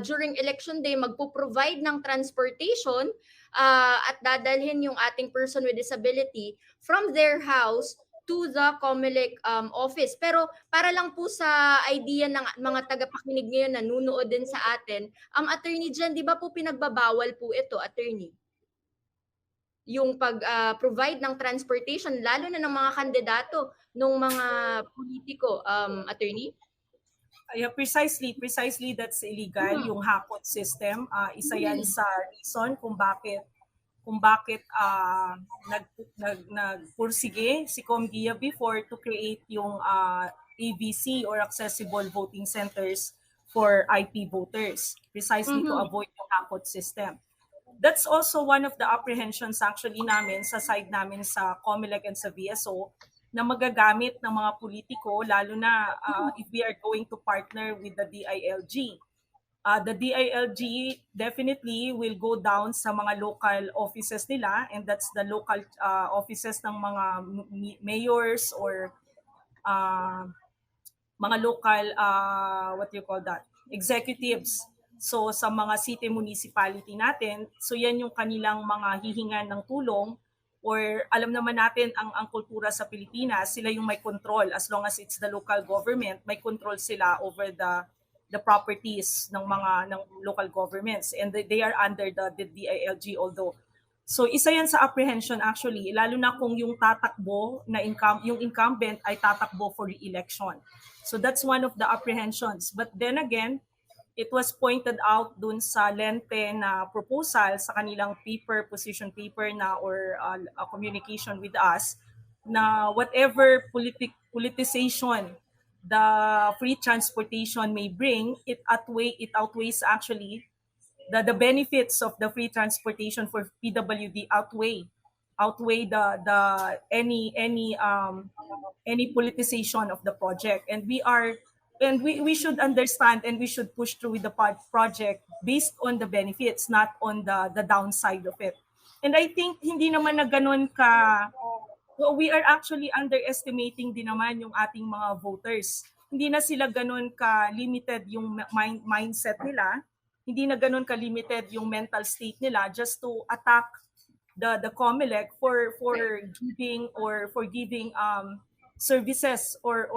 during election day, magpo-provide ng transportation at dadalhin yung ating person with disability from their house to the COMELEC office. Pero para lang po sa idea ng mga tagapakinig ngayon na nunood din sa atin, attorney dyan, di ba po pinagbabawal po ito, attorney? Yung pag-provide ng transportation, lalo na ng mga kandidato, ng mga politiko, attorney? Yeah, precisely that's illegal, yung hakot system. Isa yan sa reason kung bakit nagpursige si COMGIA before to create yung ABC or Accessible Voting Centers for IP voters, precisely to avoid yung hakot system. That's also one of the apprehensions actually namin sa side namin sa COMELEC and sa VSO, na magagamit ng mga politiko, lalo na if we are going to partner with the DILG. The DILG definitely will go down sa mga local offices nila, and that's the local offices ng mga mayors or mga local, executives. So sa mga city municipality natin, so yan yung kanilang mga hihingan ng tulong, or alam naman natin ang kultura sa Pilipinas, sila yung may control. As long as it's the local government, may control sila over the properties ng local governments, and they are under the DILG although. So isa yan sa apprehension actually, lalo na kung yung tatakbo na yung incumbent ay tatakbo for re-election. So that's one of the apprehensions. But then again, it was pointed out dun sa Lente na proposal sa kanilang position paper na or a communication with us, na whatever politicization the free transportation may bring, it outweighs actually the benefits of the free transportation for PWD outweigh any politicization of the project. And we should understand and we should push through with the project based on the benefits, not on the downside of it. And I think hindi naman na ganun ka, well, we are actually underestimating din naman yung ating mga voters. Hindi na sila ganun ka-limited yung mindset nila. Hindi na ganun ka-limited yung mental state nila just to attack the COMELEC for giving services or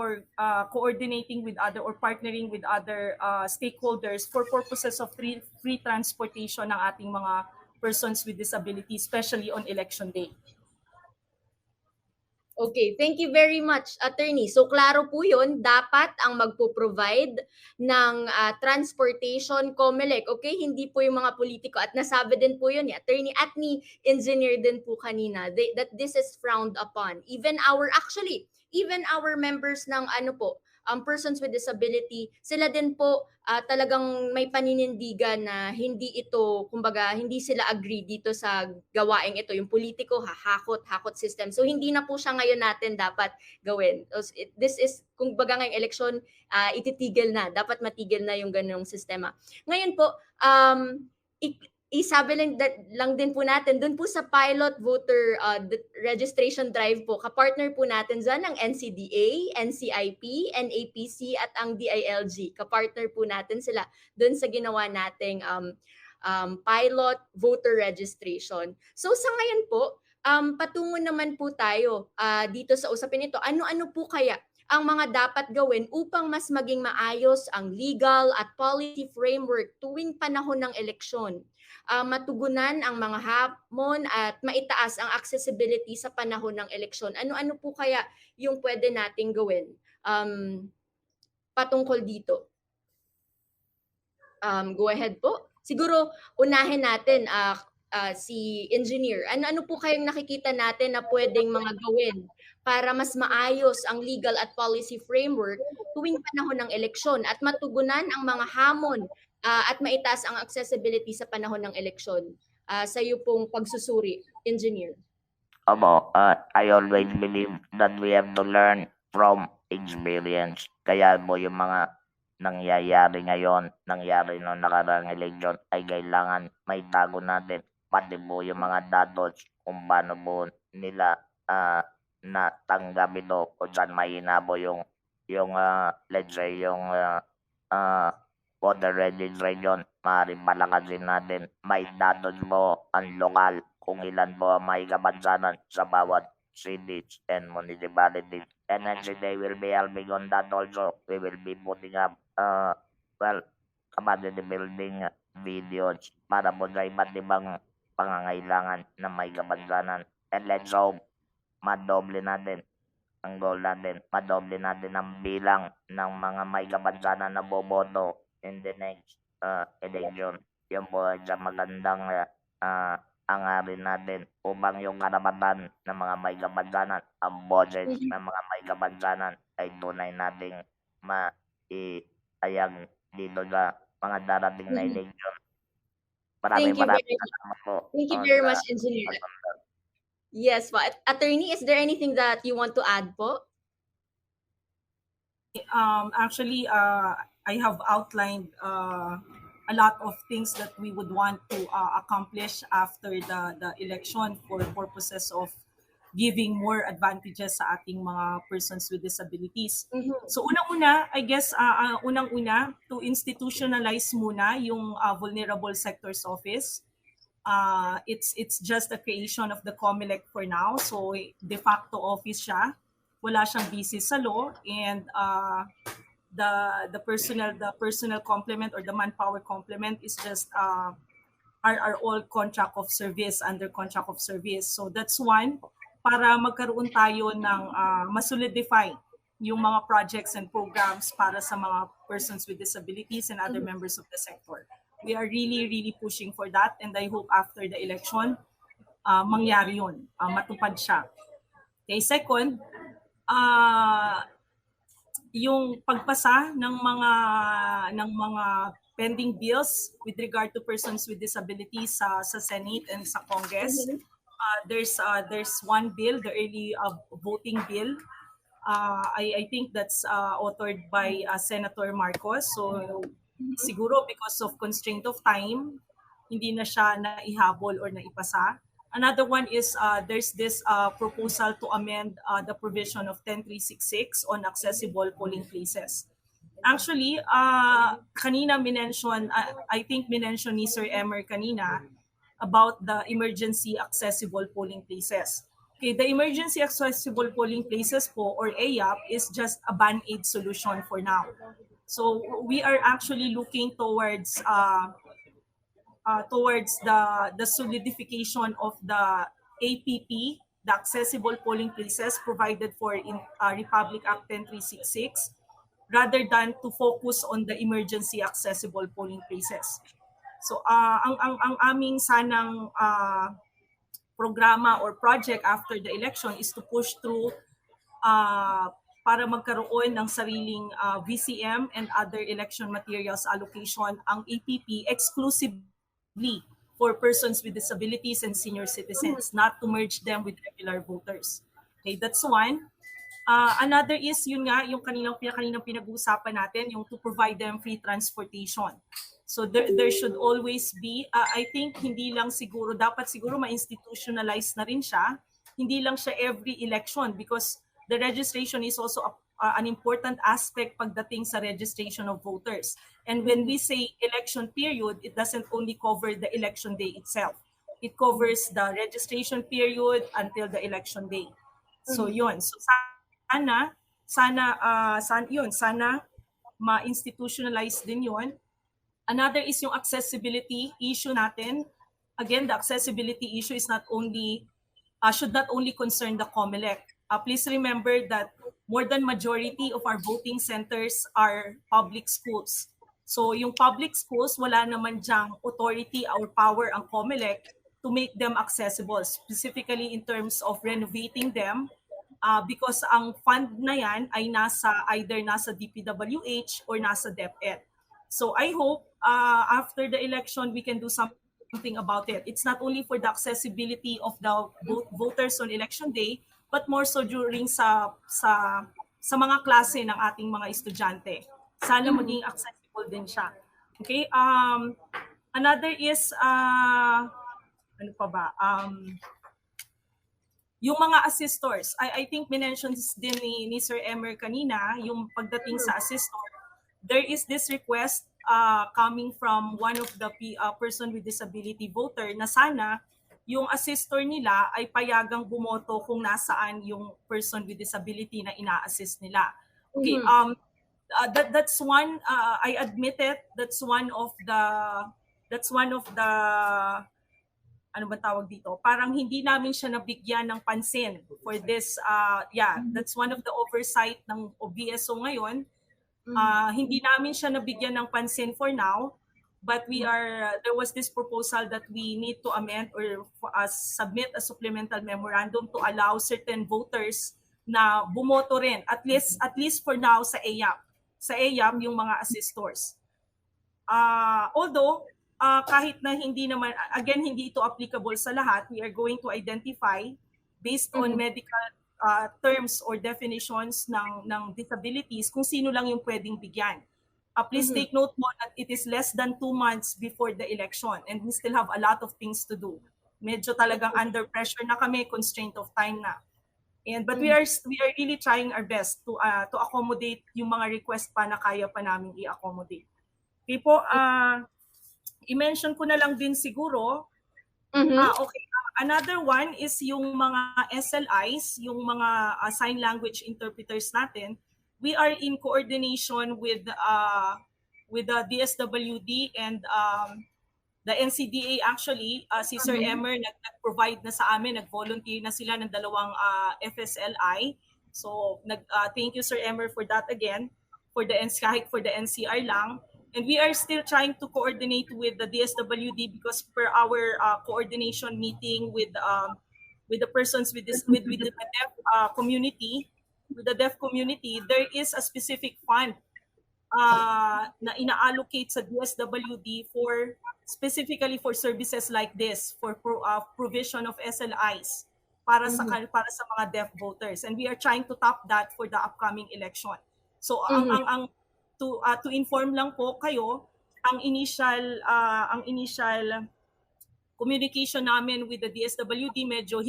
coordinating with other or partnering with other stakeholders for purposes of free transportation ng ating mga persons with disabilities, especially on election day. Okay, thank you very much, Attorney. So klaro po yun, dapat ang magpo-provide ng transportation COMELEC, okay? Hindi po yung mga politiko. At nasabi din po yun ni Attorney at ni Engineer din po kanina that this is frowned upon. Even our members ng persons with disability, sila din po talagang may paninindigan na hindi sila agree dito sa gawaing ito. Yung politiko, hakot system. So hindi na po siya ngayon natin dapat gawin. This is, kumbaga ngayong eleksyon, ititigil na. Dapat matigil na yung ganung sistema. Ngayon po, isabi lang din po natin, dun po sa pilot voter registration drive po, kapartner po natin dyan ang NCDA, NCIP, NAPC at ang DILG. Kapartner po natin sila dun sa ginawa nating pilot voter registration. So sa ngayon po, patungo naman po tayo dito sa usapin ito. Ano-ano po kaya ang mga dapat gawin upang mas maging maayos ang legal at policy framework tuwing panahon ng eleksyon? Matugunan ang mga hamon at maitaas ang accessibility sa panahon ng eleksyon. Ano-ano po kaya yung pwede nating gawin patungkol dito? Go ahead po. Siguro unahin natin si Engineer. Ano po kayong nakikita natin na pwedeng mga gawin para mas maayos ang legal at policy framework tuwing panahon ng eleksyon at matugunan ang mga hamon at maitaas ang accessibility sa panahon ng eleksyon? Sa iyo pong pagsusuri, Engineer. I always believe that we have to learn from experience. Kaya mo yung mga nangyayari ngayon, nangyari noong nakaraang eleksyon, ay kailangan may tago natin. Pati mo yung mga datos kung paano mo nila natanggap ito, kung saan may hinabo yung let's say, yung voter registration, maaaring palakasin natin. May datos mo ang lokal kung ilan mo may kapansanan sa bawat cities and municipalities. And then they will be helping on that also. We will be putting up, capacity building videos para po sa iba't ibang pangangailangan na may kapansanan. And let's hope madoble natin ang goal natin. Madoble natin ang bilang ng mga may kapansanan na boboto in the next election. Yun po ay magandang hangarin natin upang yung karapatan ng mga may kapansanan, ang boses ng mga may kapansanan ay tunay nating maihayag dito sa mga darating na election. Maraming salamat po. Thank you very much, Engineer. Yes, po. Attorney, is there anything that you want to add po? Actually, I have outlined a lot of things that we would want to accomplish after the election for purposes of giving more advantages sa ating mga persons with disabilities. So unang-una, I guess, unang-una, to institutionalize muna yung Vulnerable Sectors Office. It's just a creation of the COMELEC for now. So de facto office siya. Wala siyang basis sa law, and the personal complement or the manpower complement is just are all contract of service, under contract of service. So that's one, para magkaroon tayo ng masolidify yung mga projects and programs para sa mga persons with disabilities and other members of the sector. We are really pushing for that, and I hope after the election mangyari yun, matupad siya. Okay, second, yung pagpasa ng mga pending bills with regard to persons with disabilities sa Senate and sa Congress. There's one bill, the early voting bill. I think that's authored by Senator Marcos. So siguro because of constraint of time, hindi na siya naihabol or naipasa. Another one is there's this proposal to amend the provision of 10366 on accessible polling places. Actually, kanina minention, I think minention ni Sir Emer kanina about the emergency accessible polling places. Okay, the emergency accessible polling places po, or AAP, is just a band-aid solution for now. So we are actually looking towards the solidification of the APP, the accessible polling places provided for in Republic Act 10366, rather than to focus on the emergency accessible polling places. So ang aming sanang programa or project after the election is to push through para magkaroon ng sariling VCM and other election materials allocation ang APP exclusively for persons with disabilities and senior citizens, not to merge them with regular voters. Okay, that's one. Another is yun nga, yung kaninang pinag-uusapan natin, yung to provide them free transportation. So there should always be, I think hindi lang siguro, dapat siguro ma-institutionalize na rin siya, hindi lang siya every election because the registration is also an important aspect pagdating sa registration of voters. And when we say election period, it doesn't only cover the election day itself. It covers the registration period until the election day. So yun. So sana ma-institutionalize din yun. Another is yung accessibility issue natin. Again, the accessibility issue is not only should not only concern the COMELEC. Please remember that more than majority of our voting centers are public schools. So yung public schools, wala naman dyang authority or power ang COMELEC to make them accessible, specifically in terms of renovating them, because ang fund na yan ay either nasa DPWH or nasa DepEd. So I hope after the election we can do something about it. It's not only for the accessibility of the voters on election day, but more so during sa mga klase ng ating mga estudyante. Sana maging accessible din siya. Okay? Another is ano pa ba? Yung mga assistors. I think mentions din ni Sir Emer kanina, yung pagdating sa assistor. There is this request coming from one of the person with disability voter na sana yung assistor nila ay payagang bumoto kung nasaan yung person with disability na ina-assist nila. Okay, that's one, I admit it, that's one of the ano ba tawag dito? Parang hindi namin siya nabigyan ng pansin for this, that's one of the oversight ng OBSO ngayon. Hindi namin siya nabigyan ng pansin for now, but there was this proposal that we need to amend or submit a supplemental memorandum to allow certain voters na bumoto rin, at least for now sa AYAP. Sa AYAP, yung mga assistors. Although, kahit na hindi naman, again, hindi ito applicable sa lahat, we are going to identify based on medical terms or definitions ng disabilities kung sino lang yung pwedeng bigyan. Please take note mo that it is less than 2 months before the election and we still have a lot of things to do. Medyo talagang under pressure na kami, constraint of time na. But we are really trying our best to accommodate yung mga request pa na kaya pa namin i-accommodate. Okay po, i-mention ko na lang din siguro. Okay, another one is yung mga SLIs, yung mga sign language interpreters natin. We are in coordination with the DSWD and the NCDA actually. Si Sir Emer nag-provide na sa amin, nag-volunteer na sila ng 2 FSLI. So thank you Sir Emer for that again, for the NCR lang. And we are still trying to coordinate with the DSWD because per our coordination meeting with the persons with the deaf community, with the deaf community, there is a specific fund na ina-allocate sa DSWD specifically for services like this, for provision of SLIs para sa mga deaf voters, and we are trying to top that for the upcoming election. So to inform lang po kayo, ang initial communication namin with the DSWD medyo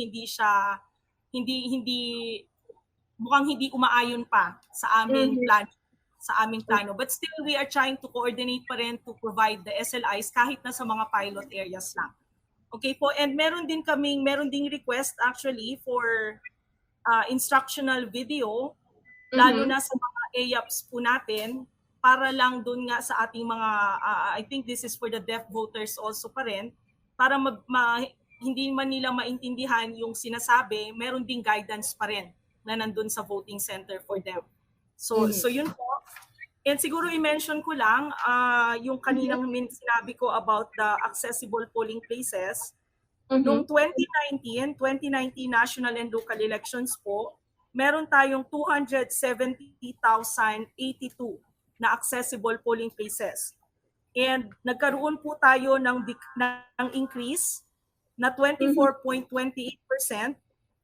mukhang hindi umaayon pa sa aming plano. But still, we are trying to coordinate pa rin to provide the SLIs kahit na sa mga pilot areas lang. Okay po, and meron ding request actually for instructional video, lalo na sa mga AYAPs po natin, para lang dun nga sa ating mga, I think this is for the deaf voters also pa rin, para hindi man nila maintindihan yung sinasabi, meron ding guidance pa rin na nandun sa voting center for them. So yun po. And siguro i-mention ko lang yung kaninang sinabi ko about the accessible polling places. Noong 2019 national and local elections po, meron tayong 270,082 na accessible polling places. And nagkaroon po tayo ng increase na 24.28%.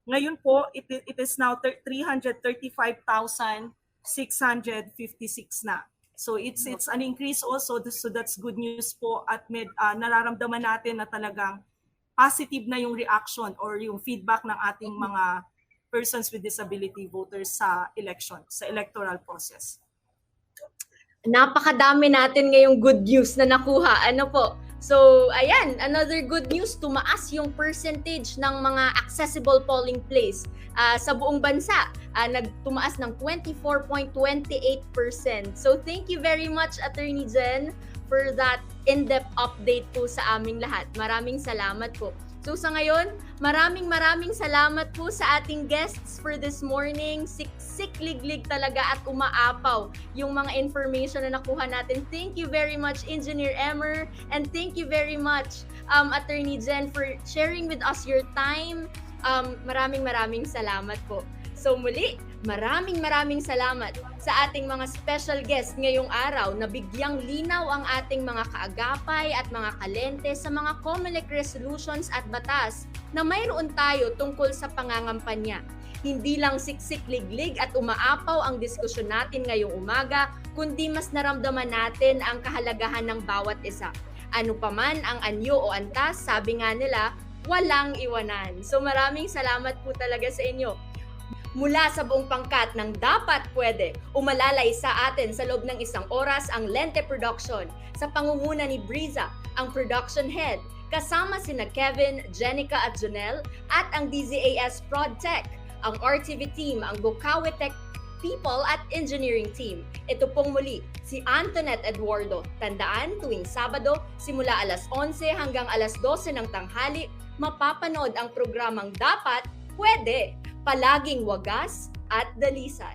Ngayon po, it is now 335,656 na. So it's an increase also, so that's good news po, at nararamdaman natin na talagang positive na yung reaction or yung feedback ng ating mga persons with disability voters sa election, sa electoral process. Napakadami natin ngayong good news na nakuha. Ano po? So, ayan, another good news, tumaas yung percentage ng mga accessible polling place sa buong bansa. Nagtumaas ng 24.28%. So, thank you very much, Attorney Jen, for that in-depth update po sa aming lahat. Maraming salamat po. So sa ngayon, maraming salamat po sa ating guests for this morning. Siksik-liglig talaga at umaapaw yung mga information na nakuha natin. Thank you very much, Engineer Emmer, and thank you very much, Attorney Jen, for sharing with us your time. Maraming salamat po. So muli, maraming salamat sa ating mga special guest ngayong araw na bigyang linaw ang ating mga kaagapay at mga kalente sa mga COMELEC resolutions at batas na mayroon tayo tungkol sa pangangampanya. Hindi lang siksik-liglig at umaapaw ang diskusyon natin ngayong umaga, kundi mas naramdaman natin ang kahalagahan ng bawat isa. Ano pa man ang anyo o antas, sabi nga nila, walang iwanan. So maraming salamat po talaga sa inyo. Mula sa buong pangkat ng Dapat Pwede, umalalay sa atin sa loob ng 1 oras ang Lente Production sa pangunguna ni Briza, ang production head, kasama sina Kevin, Jenica at Jonel, at ang DZAS ProdTech, ang RTV team, ang Bukawi Tech People at Engineering team. Ito pong muli, si Antoinette Eduardo. Tandaan, tuwing Sabado, simula alas 11 hanggang alas 12 ng tanghali, mapapanood ang programang Dapat Pwede. Palaging wagas at dalisay.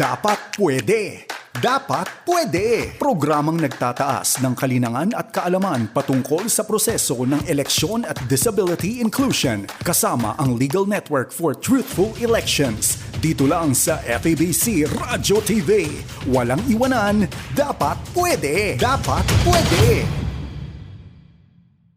Dapat Pwede! Dapat Pwede! Programang nagtataas ng kalinangan at kaalaman patungkol sa proseso ng eleksyon at disability inclusion kasama ang Legal Network for Truthful Elections. Dito lang sa FEBC Radyo TV. Walang iwanan, Dapat Pwede! Dapat Pwede!